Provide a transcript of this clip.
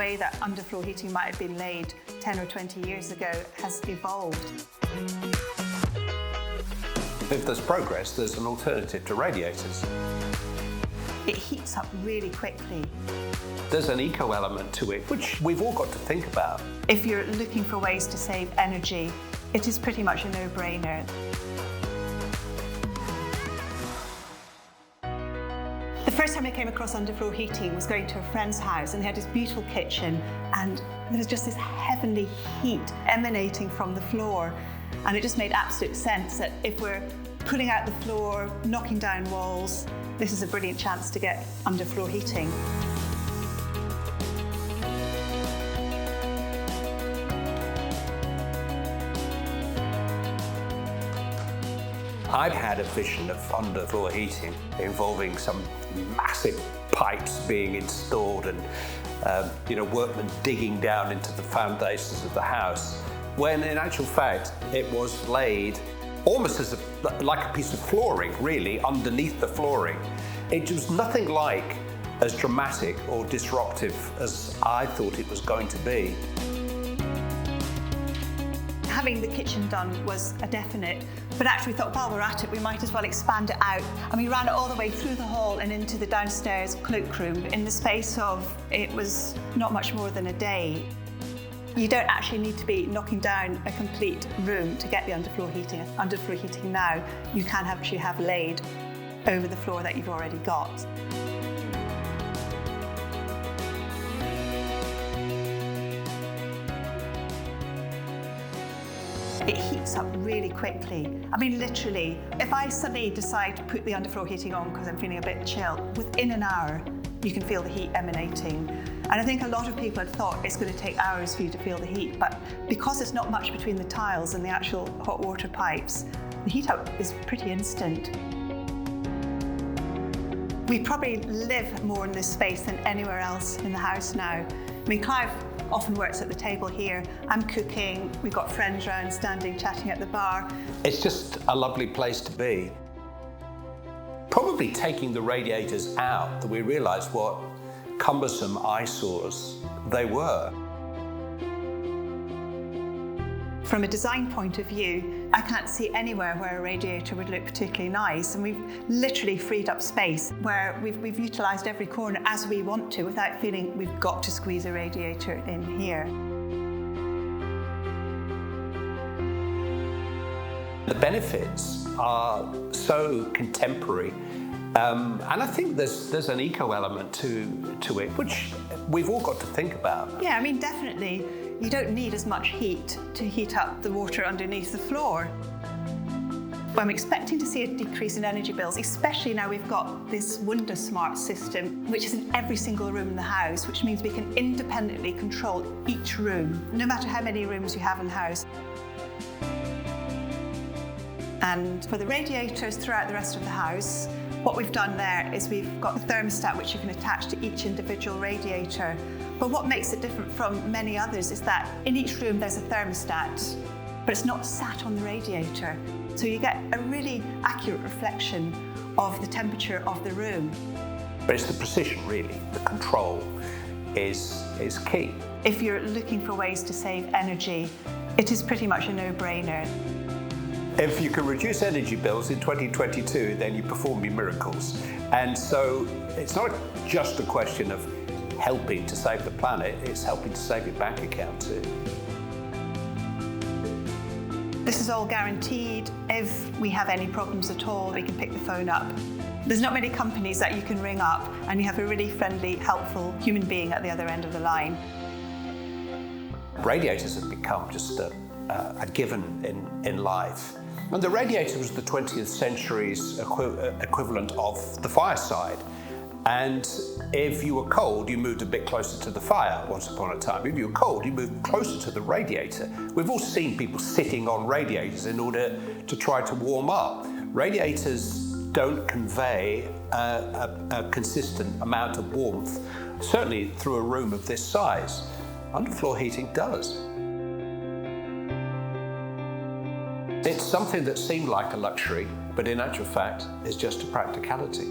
way that underfloor heating might have been laid 10 or 20 years ago has evolved. If there's progress, there's an alternative to radiators. It heats up really quickly. There's an eco element to it, which we've all got to think about. If you're looking for ways to save energy, it is pretty much a no-brainer. The first time I came across underfloor heating was going to a friend's house, and they had this beautiful kitchen, and there was just this heavenly heat emanating from the floor. And it just made absolute sense that if we're pulling out the floor, knocking down walls, this is a brilliant chance to get underfloor heating. I've had a vision of underfloor heating involving some massive pipes being installed and workmen digging down into the foundations of the house, when in actual fact it was laid almost as like a piece of flooring, really, underneath the flooring. It was nothing like as dramatic or disruptive as I thought it was going to be. Having the kitchen done was a definite, but actually we thought, while we're at it, we might as well expand it out. And we ran it all the way through the hall and into the downstairs cloakroom in the space of, it was not much more than a day. You don't actually need to be knocking down a complete room to get the underfloor heating. Underfloor heating now, you can actually have laid over the floor that you've already got. It heats up really quickly. I mean, literally, if I suddenly decide to put the underfloor heating on because I'm feeling a bit chill, within an hour, you can feel the heat emanating. And I think a lot of people had thought it's going to take hours for you to feel the heat, but because there's not much between the tiles and the actual hot water pipes, the heat up is pretty instant. We probably live more in this space than anywhere else in the house now. I mean, Clive often works at the table here. I'm cooking, we've got friends around standing, chatting at the bar. It's just a lovely place to be. Probably taking the radiators out that we realised what cumbersome eyesores they were. From a design point of view, I can't see anywhere where a radiator would look particularly nice, and we've literally freed up space where we've utilised every corner as we want to without feeling we've got to squeeze a radiator in here. The benefits are so contemporary, and I think there's an eco element to it, which we've all got to think about. Yeah, I mean, definitely. You don't need as much heat to heat up the water underneath the floor. I'm expecting to see a decrease in energy bills, especially now we've got this Wunda Smart system, which is in every single room in the house, which means we can independently control each room, no matter how many rooms you have in the house. And for the radiators throughout the rest of the house, what we've done there is we've got the thermostat which you can attach to each individual radiator. But what makes it different from many others is that in each room there's a thermostat, but it's not sat on the radiator. So you get a really accurate reflection of the temperature of the room. But it's the precision, really. The control is key. If you're looking for ways to save energy, it is pretty much a no-brainer. If you can reduce energy bills in 2022, then you perform your miracles. And so it's not just a question of helping to save the planet, it's helping to save your bank account too. This is all guaranteed. If we have any problems at all, we can pick the phone up. There's not many companies that you can ring up and you have a really friendly, helpful human being at the other end of the line. Radiators have become just a given in life. And the radiator was the 20th century's equivalent of the fireside. And if you were cold, you moved a bit closer to the fire once upon a time. If you were cold, you moved closer to the radiator. We've all seen people sitting on radiators in order to try to warm up. Radiators don't convey a consistent amount of warmth, certainly through a room of this size. Underfloor heating does. It's something that seemed like a luxury, but in actual fact is just a practicality.